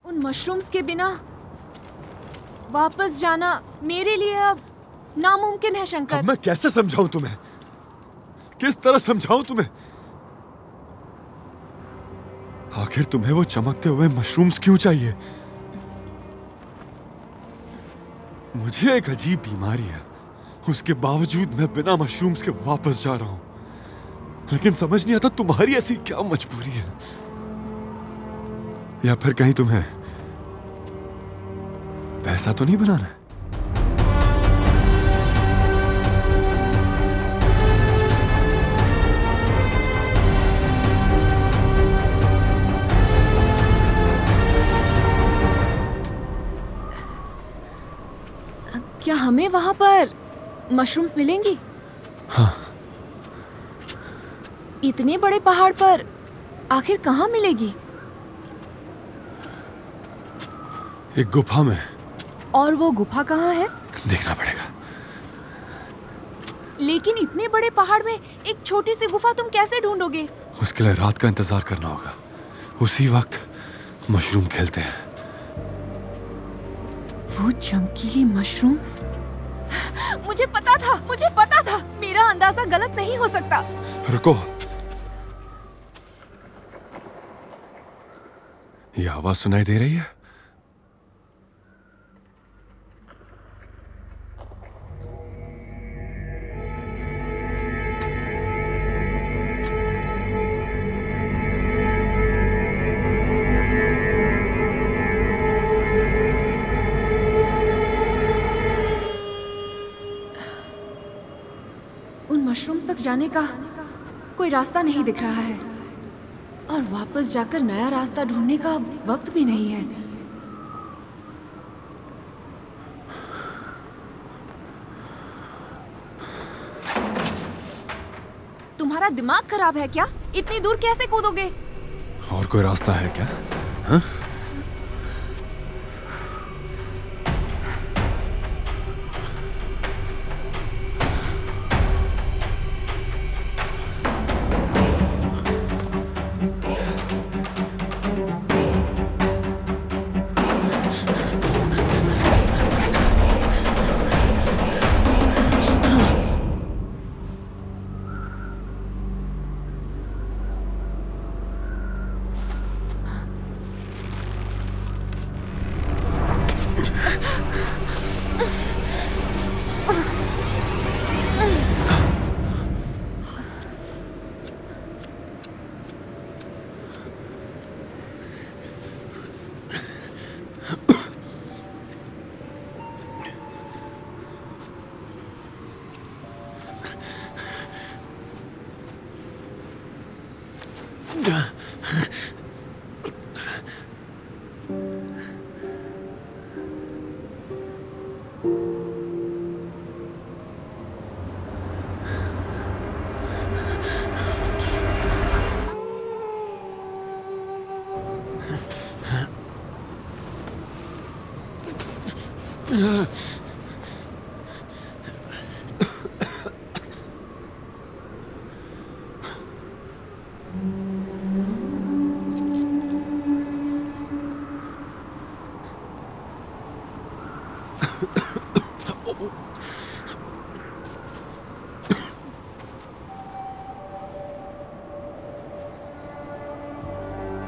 उन मशरूम्स के बिना वापस जाना मेरे लिए अब नामुमकिन है शंकर। अब मैं कैसे समझाऊं तुम्हें? किस तरह समझाऊं तुम्हें? आखिर तुम्हें वो चमकते हुए मशरूम्स क्यों चाहिए? मुझे एक अजीब बीमारी है, उसके बावजूद मैं बिना मशरूम्स के वापस जा रहा हूं। लेकिन समझ नहीं आता तुम्हारी ऐसी क्या मजबूरी है, या फिर कहीं तुम्हें पैसा तो नहीं बनाना है? क्या हमें वहां पर मशरूम्स मिलेंगी? हाँ। इतने बड़े पहाड़ पर आखिर कहाँ मिलेगी? एक गुफा में। और वो गुफा कहाँ है? देखना पड़ेगा। लेकिन इतने बड़े पहाड़ में एक छोटी सी गुफा तुम कैसे ढूंढोगे? उसके लिए रात का इंतजार करना होगा। उसी वक्त मशरूम खिलते हैं। वो चमकीली मशरूम्स? मुझे पता था, मेरा अंदाजा गलत नहीं हो सकता। रुको, ये आवाज सुनाई दे रही है? मशरूम्स तक जाने का कोई रास्ता नहीं दिख रहा है, और वापस जाकर नया रास्ता ढूंढने का वक्त भी नहीं है। तुम्हारा दिमाग खराब है क्या? इतनी दूर कैसे कूदोगे? और कोई रास्ता है क्या? हाँ?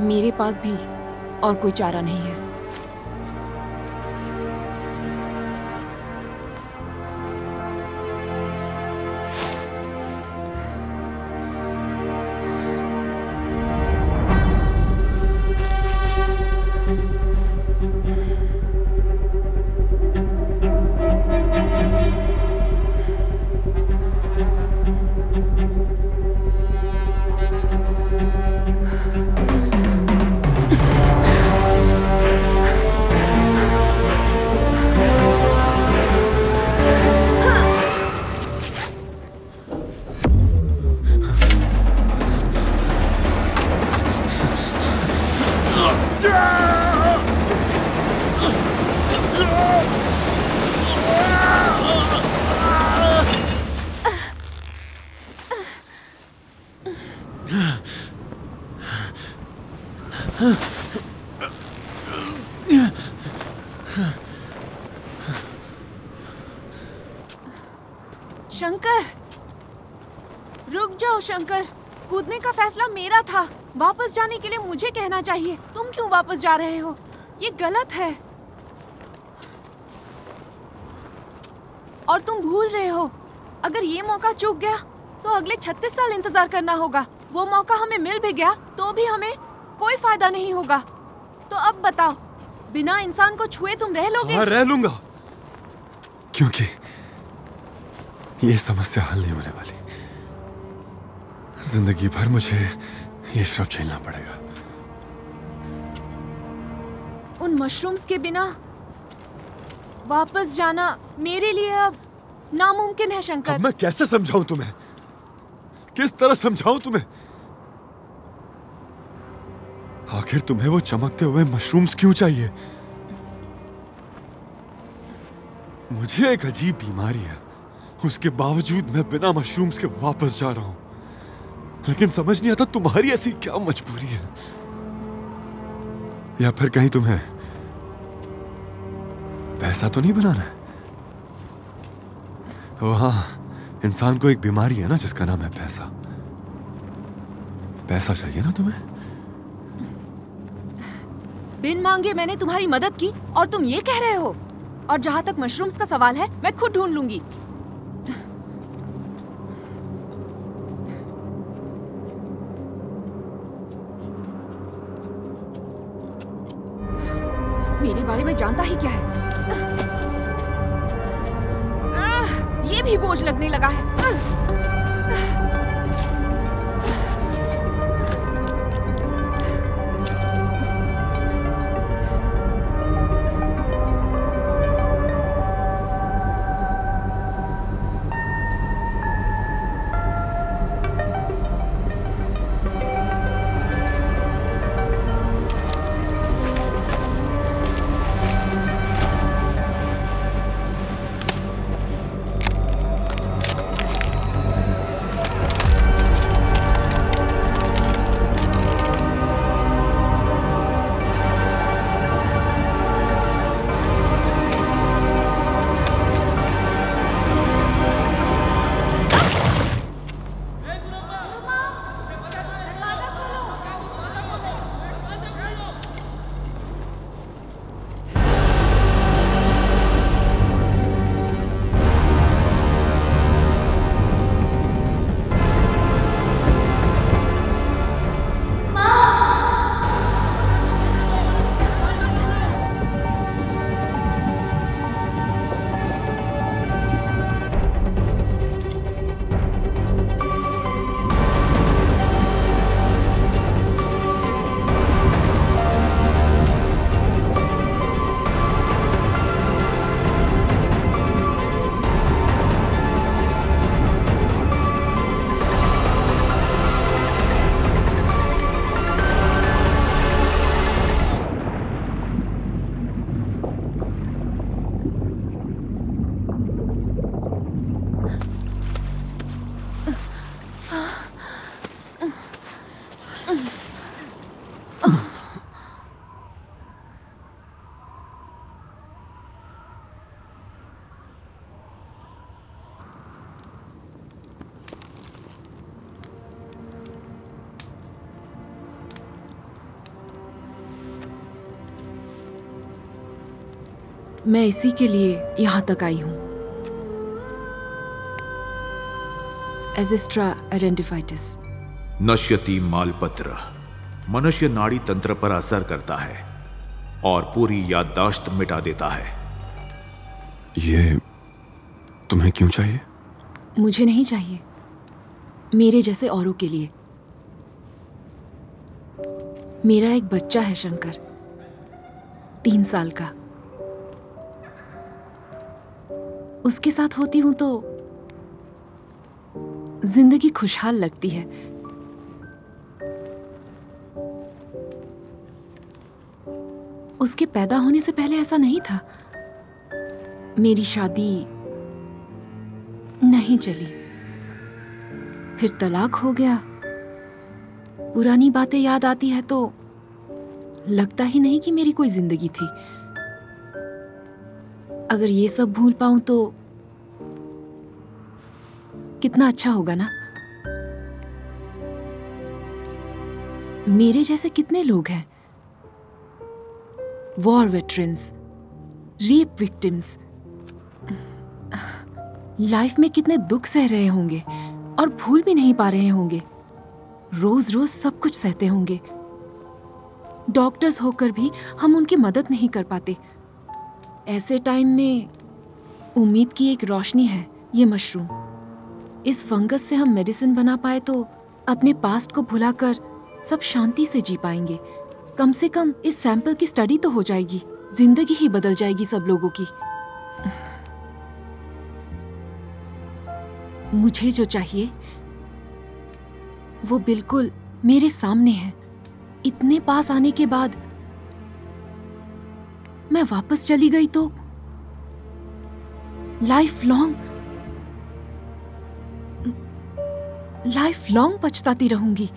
मेरे पास भी और कोई चारा नहीं है। शंकर, रुक जाओ शंकर। कूदने का फैसला मेरा था। वापस जाने के लिए मुझे कहना चाहिए। तुम क्यों वापस जा रहे हो? ये गलत है। और तुम भूल रहे हो, अगर ये मौका चूक गया तो अगले 36 साल इंतजार करना होगा। वो मौका हमें मिल भी गया तो भी हमें कोई फायदा नहीं होगा। तो अब बताओ, बिना इंसान को छुए तुम रह लोगे? हाँ, रह लूंगा, क्योंकि ये समस्या हल नहीं होने वाली। जिंदगी भर मुझे ये श्राप झेलना पड़ेगा। उन मशरूम्स के बिना वापस जाना मेरे लिए अब नामुमकिन है शंकर। अब मैं कैसे समझाऊं तुम्हें? किस तरह समझाऊं तुम्हें? आखिर तुम्हें वो चमकते हुए मशरूम्स क्यों चाहिए? मुझे एक अजीब बीमारी है, उसके बावजूद मैं बिना मशरूम्स के वापस जा रहा हूं। लेकिन समझ नहीं आता तुम्हारी ऐसी क्या मजबूरी है। या फिर कहीं तुम्हें पैसा तो नहीं बनाना है? ओ हाँ, इंसान को एक बीमारी है ना जिसका नाम है पैसा। पैसा चाहिए ना तुम्हें? बिन मांगे मैंने तुम्हारी मदद की और तुम ये कह रहे हो? और जहाँ तक मशरूम्स का सवाल है, मैं खुद ढूंढ लूंगी। मेरे बारे में जानता ही क्या है? ये भी बोझ लगने लगा है। मैं इसी के लिए यहाँ तक आई हूँ। एजिस्ट्रा एडेंटिफाइटिस। नश्यति मालपत्र मनुष्य नाड़ी तंत्र पर असर करता है और पूरी याददाश्त मिटा देता है। ये तुम्हें क्यों चाहिए? मुझे नहीं चाहिए, मेरे जैसे औरों के लिए। मेरा एक बच्चा है शंकर, 3 साल का। उसके साथ होती हूं तो जिंदगी खुशहाल लगती है। उसके पैदा होने से पहले ऐसा नहीं था। मेरी शादी नहीं चली, फिर तलाक हो गया। पुरानी बातें याद आती है तो लगता ही नहीं कि मेरी कोई जिंदगी थी। अगर ये सब भूल पाऊं तो कितना अच्छा होगा ना। मेरे जैसे कितने लोग हैं, war veterans, rape victims, life में कितने दुख सह रहे होंगे और भूल भी नहीं पा रहे होंगे। रोज रोज सब कुछ सहते होंगे। डॉक्टर्स होकर भी हम उनकी मदद नहीं कर पाते। ऐसे टाइम में उम्मीद की एक रोशनी है, ये मशरूम। इस फंगस से हम मेडिसिन बना पाए तो अपने पास्ट को भुलाकर सब शांति से जी पाएंगे। कम से कम इस सैंपल की स्टडी तो हो जाएगी, जिंदगी ही बदल जाएगी सब लोगों की। मुझे जो चाहिए वो बिल्कुल मेरे सामने है। इतने पास आने के बाद मैं वापस चली गई तो लाइफ लॉन्ग पछताती रहूंगी।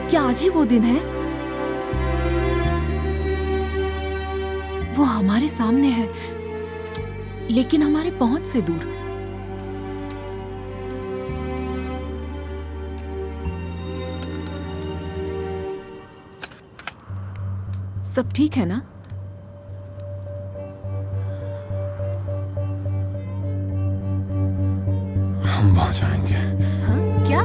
क्या आज ही वो दिन है? वो हमारे सामने है, लेकिन हमारे पहुंच से दूर। सब ठीक है ना? हम वहां जाएंगे। हाँ? क्या?